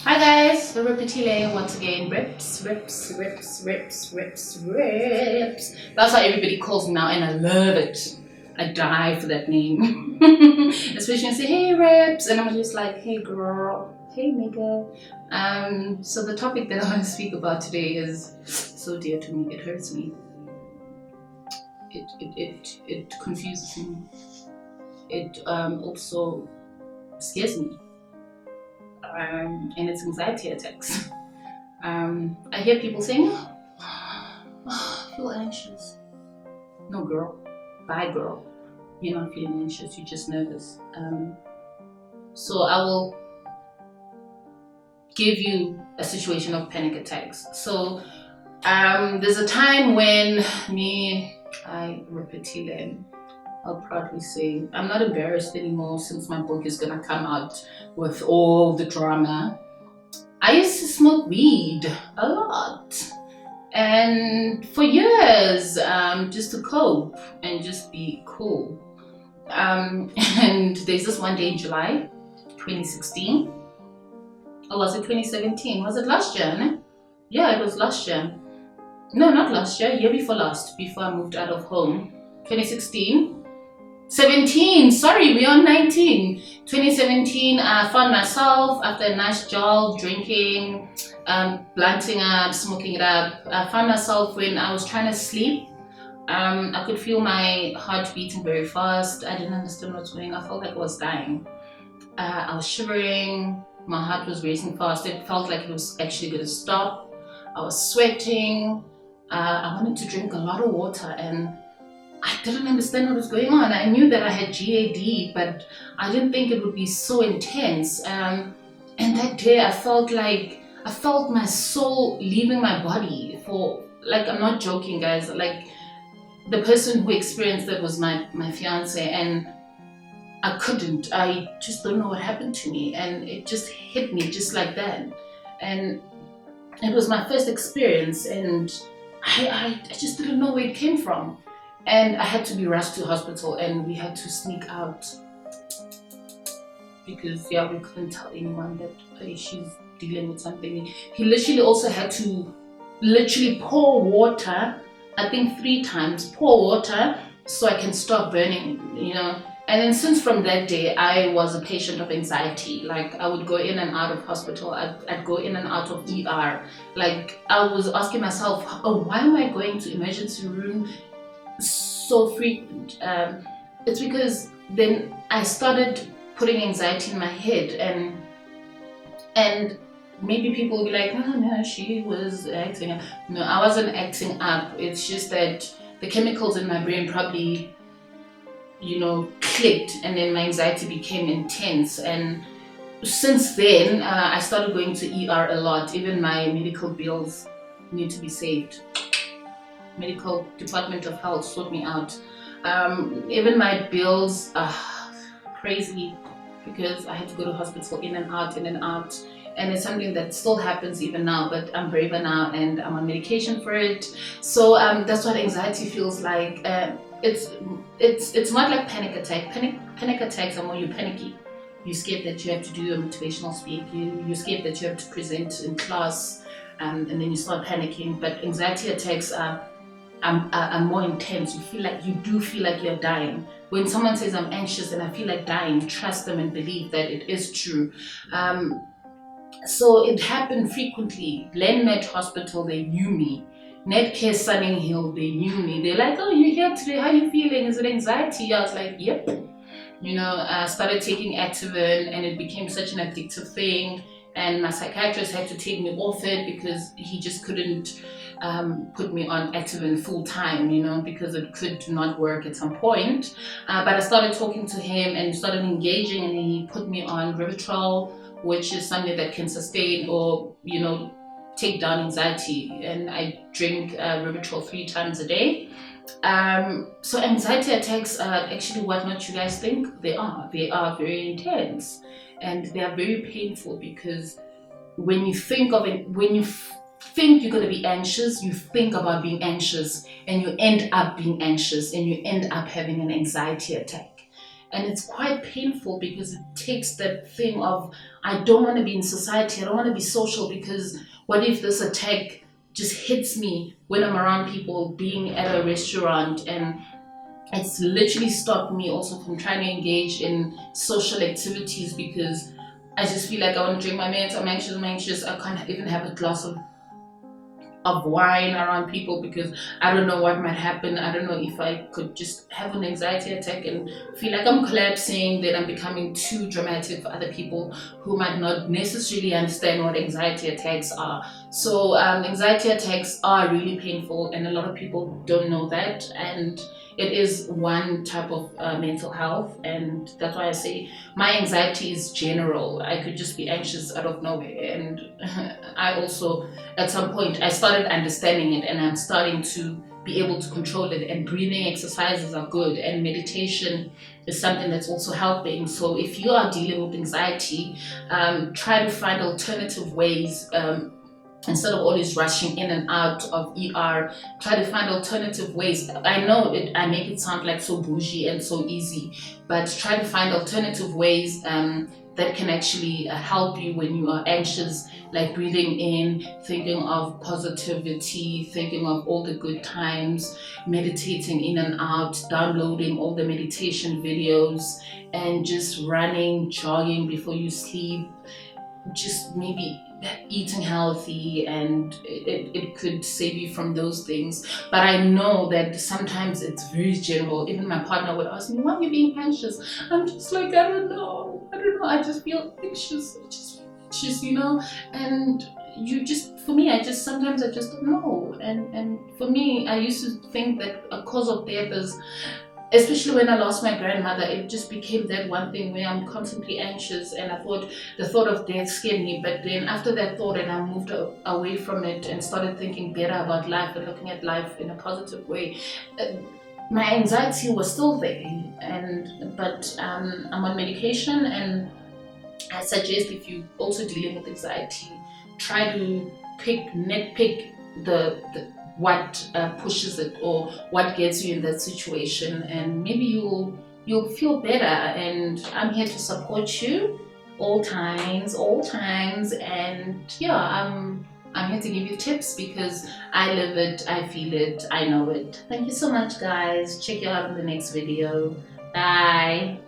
Hi guys, Ripetile once again. Rips, rips, rips, rips, rips, rips. That's how everybody calls me now, and I love it. I die for that name. Especially when they say, hey Rips, and I'm just like, hey girl, hey nigga. So the topic that I want to speak about today is so dear to me, it hurts me. It confuses me. It also scares me. And it's anxiety attacks. I hear people saying, I feel anxious. No, girl. Bye, girl. You're not feeling anxious, you're just nervous. So I will give you a situation of panic attacks. So there's a time when I'll proudly say, I'm not embarrassed anymore since my book is gonna come out with all the drama. I used to smoke weed a lot. And for years, just to cope and just be cool. And there's this one day in July 2016. Or was it 2017? Was it last year? No? Yeah, it was last year. No, not last year, year before last, before I moved out of home. 2016. 17, sorry, we're on 19. 2017, I found myself after a nice job, drinking, blunting up, smoking it up. I found myself when I was trying to sleep. I could feel my heart beating very fast. I didn't understand what's going on. I felt like I was dying. I was shivering. My heart was racing fast. It felt like it was actually going to stop. I was sweating. I wanted to drink a lot of water, and I didn't understand what was going on. I knew that I had GAD, but I didn't think it would be so intense. And that day I felt my soul leaving my body I'm not joking guys, like the person who experienced that was my fiance, and I just don't know what happened to me, and it just hit me just like that. And it was my first experience, and I just didn't know where it came from. And I had to be rushed to hospital, and we had to sneak out because we couldn't tell anyone that she's dealing with something. He literally also had to pour water, I think 3 times, pour water so I can stop burning, And then since from that day, I was a patient of anxiety. Like I would go in and out of hospital. I'd go in and out of ER. Like I was asking myself, why am I going to emergency room so frequent? It's because then I started putting anxiety in my head, and maybe people will be like, oh no, she was acting up. No, I wasn't acting up. It's just that the chemicals in my brain probably clicked, and then my anxiety became intense. And since then I started going to ER a lot. Even my medical bills need to be saved. Medical Department of Health sort me out. Even my bills are crazy because I had to go to hospital in and out, and it's something that still happens even now, but I'm braver now and I'm on medication for it. So that's what anxiety feels like. It's not like panic attack. Panic attacks are more, you're panicky. You're scared that you have to do a motivational speak. You're scared that you have to present in class, and then you start panicking. But anxiety attacks are more intense. You do feel like you're dying. When someone says I'm anxious and I feel like dying, trust them and believe that it is true. So it happened frequently. Glenmed Hospital, they knew me. Netcare Sunninghill, they knew me. They're like, oh, you're here today, how are you feeling? Is it anxiety? I was like, yep. I started taking Ativan, and it became such an addictive thing. And my psychiatrist had to take me off it because he just couldn't put me on Ativan full time, because it could not work at some point. But I started talking to him and started engaging, and he put me on Rivotril, which is something that can sustain or, take down anxiety. And I drink Rivotril 3 times a day. So anxiety attacks are actually what not you guys think they are. They are very intense, and they are very painful, because when you think of it, when you think you're going to be anxious, you think about being anxious, and you end up being anxious, and you end up having an anxiety attack. and it's quite painful because it takes that thing of, I don't want to be in society, I don't want to be social, because what if this attack just hits me when I'm around people, being at a restaurant, and it's literally stopped me also from trying to engage in social activities because I just feel like I want to drink my meds. I'm anxious. I can't even have a glass of wine around people because I don't know what might happen. I don't know if I could just have an anxiety attack and feel like I'm collapsing, that I'm becoming too dramatic for other people who might not necessarily understand what anxiety attacks are. So, anxiety attacks are really painful, and a lot of people don't know that. And it is one type of mental health, and that's why I say my anxiety is general. I could just be anxious out of nowhere, and I also, at some point, I started understanding it, and I'm starting to be able to control it. And breathing exercises are good, and meditation is something that's also helping. So if you are dealing with anxiety, try to find alternative ways. Instead of always rushing in and out of ER, try to find alternative ways. I know I make it sound like so bougie and so easy, but try to find alternative ways that can actually help you when you are anxious, like breathing in, thinking of positivity, thinking of all the good times, meditating in and out, downloading all the meditation videos, and just running, jogging before you sleep, just maybe eating healthy, and it could save you from those things. But I know that sometimes it's very general. Even my partner would ask me, why are you being anxious? I'm just like, I don't know, I just feel anxious, and you just, for me, I just sometimes I just don't know. And for me, I used to think that a cause of death is, especially when I lost my grandmother, it just became that one thing where I'm constantly anxious, and I thought the thought of death scared me. But then after that thought, and I moved away from it and started thinking better about life and looking at life in a positive way, my anxiety was still there. But I'm on medication, and I suggest, if you also dealing with anxiety, try to nitpick the what pushes it, or what gets you in that situation, and maybe you'll feel better. And I'm here to support you all times, and yeah, I'm here to give you tips because I live it, I feel it, I know it. Thank you so much, guys. Check you out in the next video. Bye.